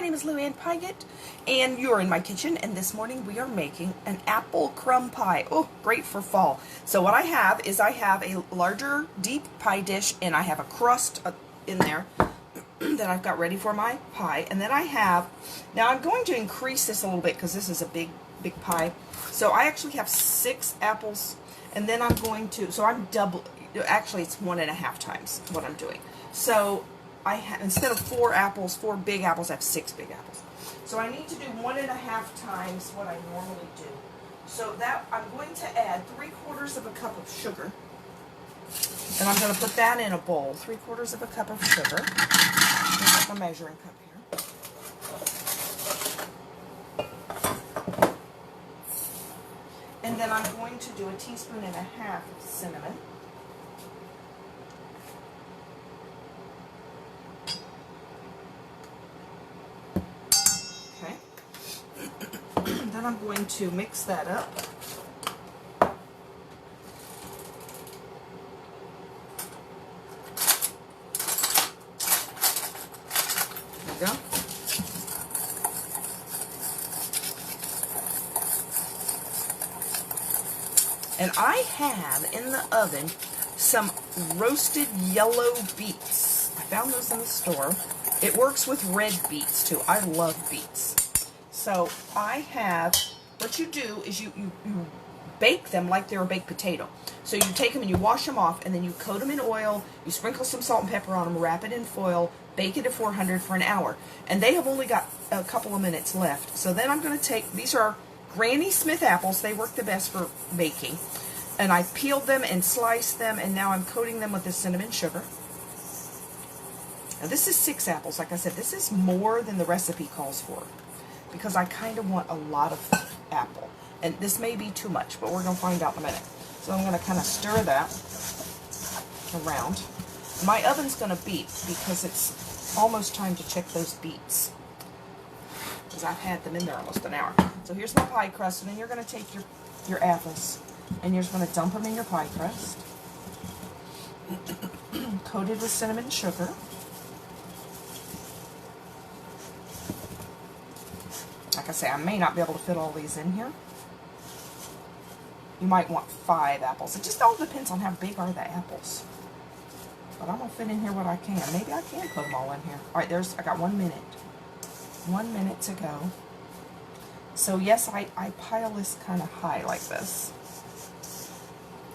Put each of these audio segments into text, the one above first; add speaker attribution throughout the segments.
Speaker 1: name is Lou Ann Pygott, and you're in my kitchen, and this morning we are making an apple crumb pie. Oh, great for fall. So what I have is I have a larger deep pie dish, and I have a crust in there that I've got ready for my pie. And then I have, now I'm going to increase this a little bit because this is a big pie. So I actually have 6 apples, and then I'm going to, so I'm actually it's 1.5 times what I'm doing. So I have, instead of 4 big apples, I have 6 big apples. So I need to do 1.5 times what I normally do. So that I'm going to add 3/4 of a cup of sugar. And I'm going to put that in a bowl. 3/4 of a cup of sugar. Here's my measuring cup here. And then I'm going to do 1.5 teaspoons of cinnamon. Okay. Then I'm going to mix that up. There we go. And I have in the oven some roasted yellow beets. I found those in the store. It works with red beets too. I love beets. So I have, what you do is you bake them like they're a baked potato. So you take them and you wash them off, and then you coat them in oil, you sprinkle some salt and pepper on them, wrap it in foil, bake it at 400 for an hour. And they have only got a couple of minutes left. So then I'm going to take, these are Granny Smith apples. They work the best for baking. And I peeled them and sliced them, and now I'm coating them with the cinnamon sugar. Now this is 6 apples. Like I said, this is more than the recipe calls for, because I kind of want a lot of apple. And this may be too much, but we're going to find out in a minute. So I'm going to kind of stir that around. My oven's going to beep because it's almost time to check those beets, because I've had them in there almost an hour. So here's my pie crust, and then you're going to take your apples, and you're just going to dump them in your pie crust, coated with cinnamon sugar. Like I say, I may not be able to fit all these in here. You might want 5 apples. It just all depends on how big are the apples. But I'm going to fit in here what I can. Maybe I can put them all in here. Alright, I got 1 minute. 1 minute to go. So yes, I pile this kind of high like this.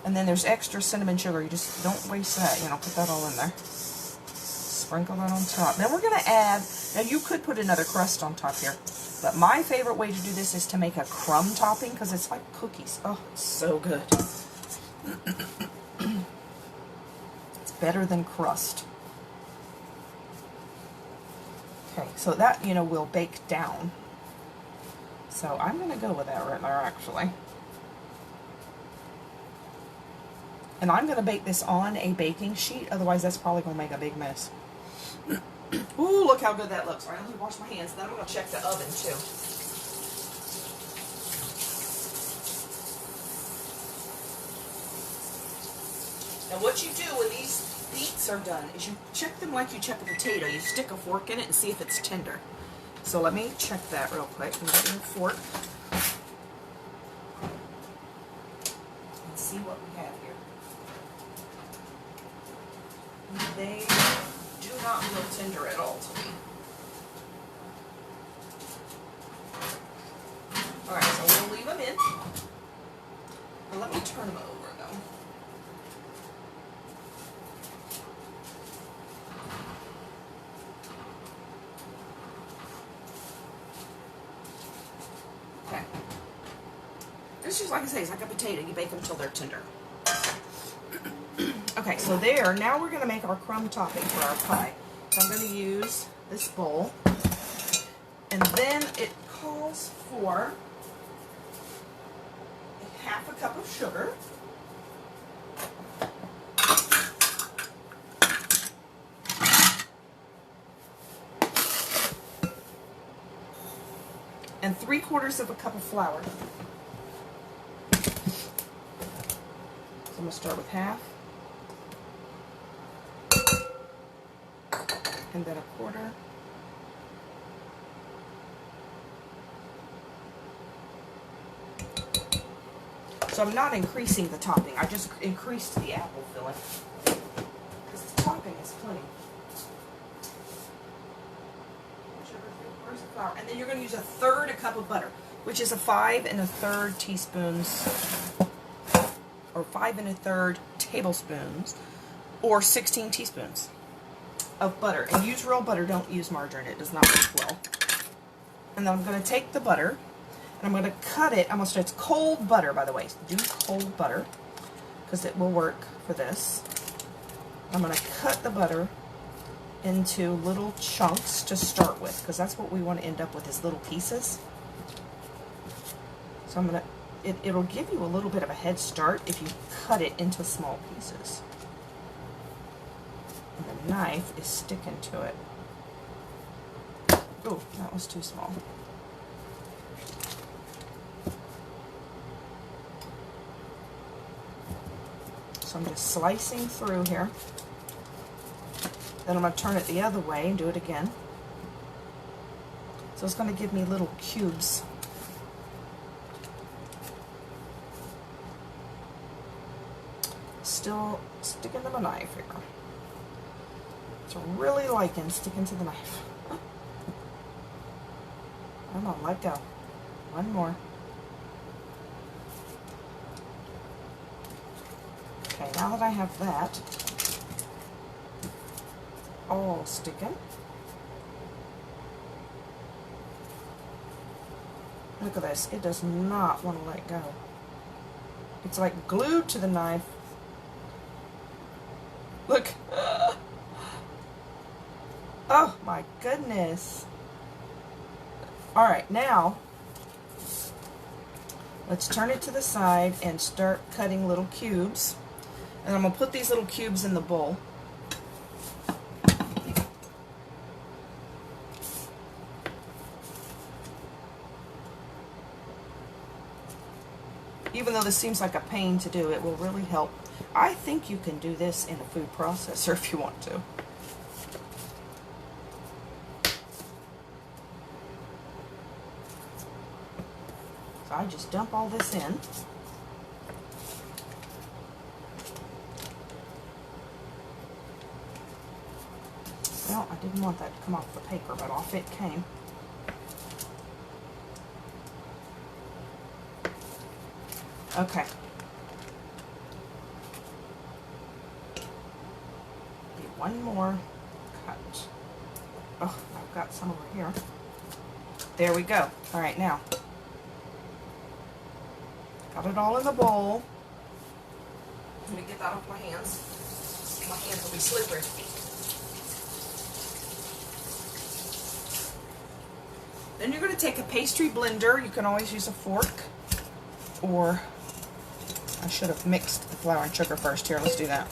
Speaker 1: And then there's extra cinnamon sugar. You just don't waste that. You know, put that all in there. Sprinkle that on top. Then we're going to add, now you could put another crust on top here. But my favorite way to do this is to make a crumb topping, because it's like cookies. Oh, it's so good. It's better than crust. Okay, so that, you know, will bake down. So I'm going to go with that right there, actually. And I'm going to bake this on a baking sheet, otherwise that's probably going to make a big mess. Ooh, look how good that looks. All right, let me wash my hands, then I'm going to check the oven too. Now what you do when these beets are done is you check them like you check a potato. You stick a fork in it and see if it's tender. So let me check that real quick. I'm getting a fork. And see what we have here. They do not feel tender at all to me. Alright, so we'll leave them in. But let me turn them over though. Okay. This is, like I say, it's like a potato. You bake them until they're tender. Okay, so there, now we're going to make our crumb topping for our pie. So I'm going to use this bowl. And then it calls for 1/2 cup of sugar. And 3/4 of a cup of flour. So I'm going to start with 1/2. And then 1/4. So I'm not increasing the topping. I just increased the apple filling. Because the topping is plenty. Where's the flour? And then you're going to use 1/3 cup of butter, which is a 5 1/3 teaspoons, or 5 1/3 tablespoons, or 16 teaspoons of butter. And use real butter, don't use margarine. It does not work well. And then I'm going to take the butter, and I'm going to cut it. It's cold butter, by the way. Do cold butter, because it will work for this. I'm going to cut the butter into little chunks to start with, because that's what we want to end up with, is little pieces. So I'm going to, it'll give you a little bit of a head start if you cut it into small pieces. And the knife is sticking to it. Oh, that was too small. So I'm just slicing through here. Then I'm going to turn it the other way and do it again. So it's going to give me little cubes. Still sticking to my knife here. So really liking sticking to the knife. Come on, let go. One more. Okay, now that I have that all sticking, look at this. It does not want to let go. It's like glued to the knife. Look. Oh my goodness. Alright, now let's turn it to the side and start cutting little cubes. And I'm going to put these little cubes in the bowl. Even though this seems like a pain to do, it will really help. I think you can do this in a food processor if you want to. So I just dump all this in. Well, I didn't want that to come off the paper, but off it came. Okay. One more cut. Oh, I've got some over here. There we go. All right, now. Got it all in the bowl. I'm going to get that off my hands. My hands will be slippery. Then you're going to take a pastry blender. You can always use a fork, or I should have mixed the flour and sugar first. Here, let's do that.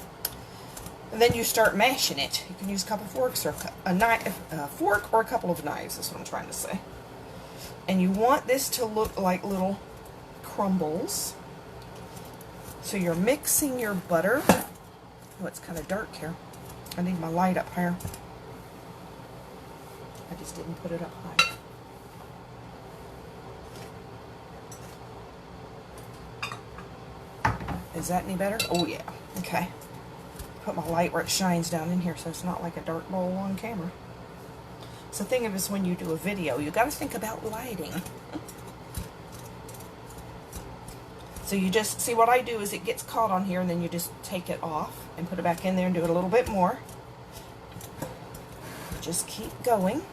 Speaker 1: And then you start mashing it. You can use a couple forks or a fork or a couple of knives. That's what I'm trying to say. And you want this to look like little crumbles. So you're mixing your butter. Oh, it's kind of dark here. I need my light up here. I just didn't put it up high. Is that any better? Oh yeah. Okay. Put my light where it shines down in here so it's not like a dark bowl on camera. So the thing is, when you do a video, you got to think about lighting. So you just see what I do is it gets caught on here, and then you just take it off and put it back in there and do it a little bit more. Just keep going.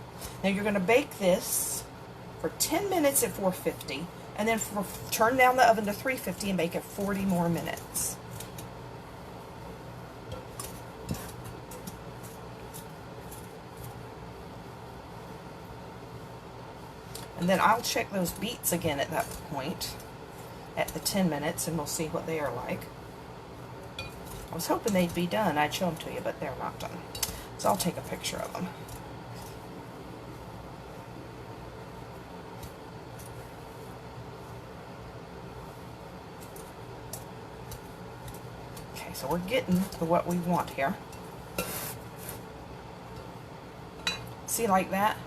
Speaker 1: Now you're going to bake this for 10 minutes at 450, and then turn down the oven to 350 and bake it 40 more minutes. And then I'll check those beets again at that point, at the 10 minutes, and we'll see what they are like. I was hoping they'd be done. I'd show them to you, but they're not done. So I'll take a picture of them. Okay, so we're getting to what we want here. See, like that?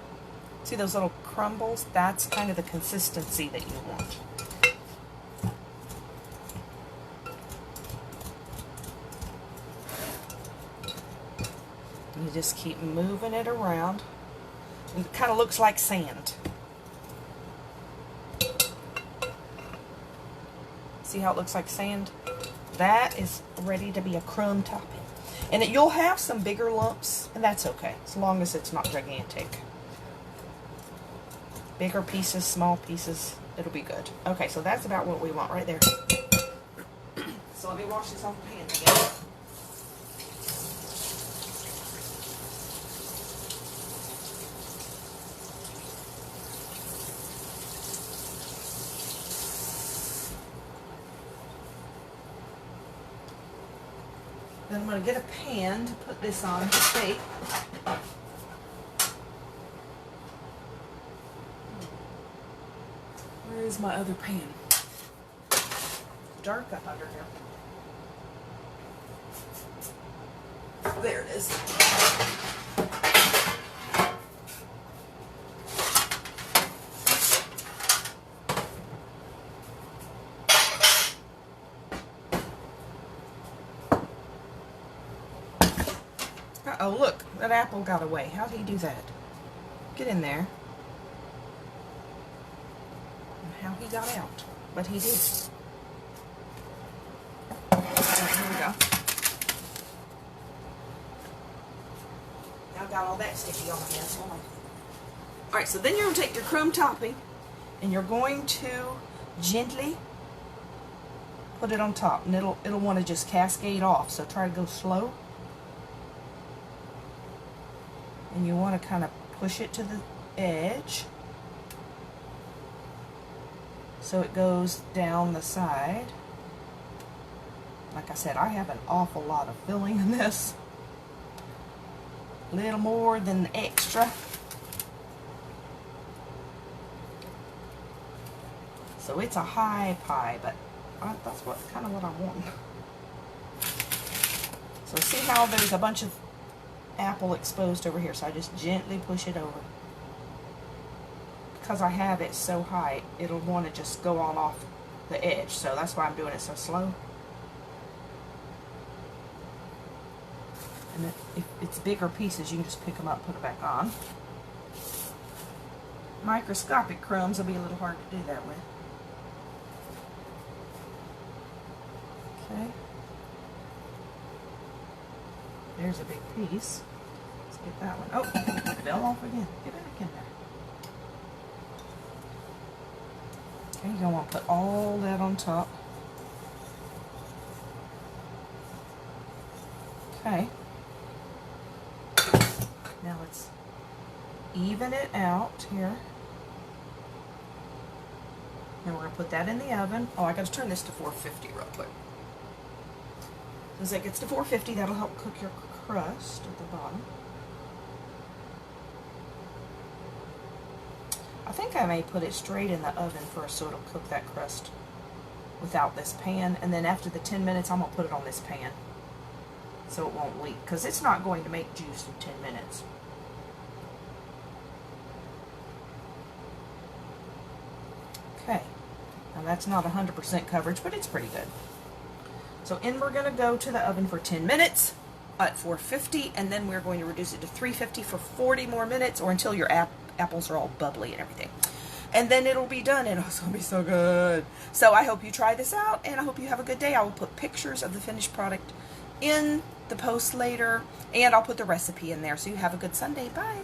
Speaker 1: See those little crumbles? That's kind of the consistency that you want. You just keep moving it around. It kind of looks like sand. See how it looks like sand? That is ready to be a crumb topping. And you'll have some bigger lumps, and that's okay, as long as it's not gigantic. Bigger pieces, small pieces, it'll be good. Okay, so that's about what we want right there. So let me wash this off the pan again. Then I'm going to get a pan to put this on to bake. Where is my other pan? Dark up under here. There it is. Uh-oh, look, that apple got away. How did he do that? Get in there. And how he got out. But he did. Alright, here we go. Now I've got all that sticky on my hands. Alright, so then you're going to take your crumb topping and you're going to gently put it on top. And it'll want to just cascade off, so try to go slow. And you want to kind of push it to the edge so it goes down the side. Like I said, I have an awful lot of filling in this. A little more than extra. So it's a high pie, but that's kind of what I want. So see how there's a bunch of apple exposed over here, so I just gently push it over. Because I have it so high, it'll want to just go on off the edge, so that's why I'm doing it so slow. And if it's bigger pieces, you can just pick them up, put it back on. Microscopic crumbs will be a little hard to do that with. Okay. There's a big piece. Let's get that one. Oh, it fell off again. Get back in there. Okay, you're going to want to put all that on top. Okay. Now let's even it out here. Then we're going to put that in the oven. Oh, I got to turn this to 450 real quick. As it gets to 450, that'll help cook your crust at the bottom. I think I may put it straight in the oven first so it'll cook that crust without this pan. And then after the 10 minutes, I'm going to put it on this pan so it won't leak. Because it's not going to make juice in 10 minutes. Okay. Now that's not 100% coverage, but it's pretty good. So in we're going to go to the oven for 10 minutes at 450, and then we're going to reduce it to 350 for 40 more minutes, or until your apples are all bubbly and everything. And then it'll be done, and it's going to be so good. So I hope you try this out, and I hope you have a good day. I will put pictures of the finished product in the post later, and I'll put the recipe in there. So you have a good Sunday. Bye.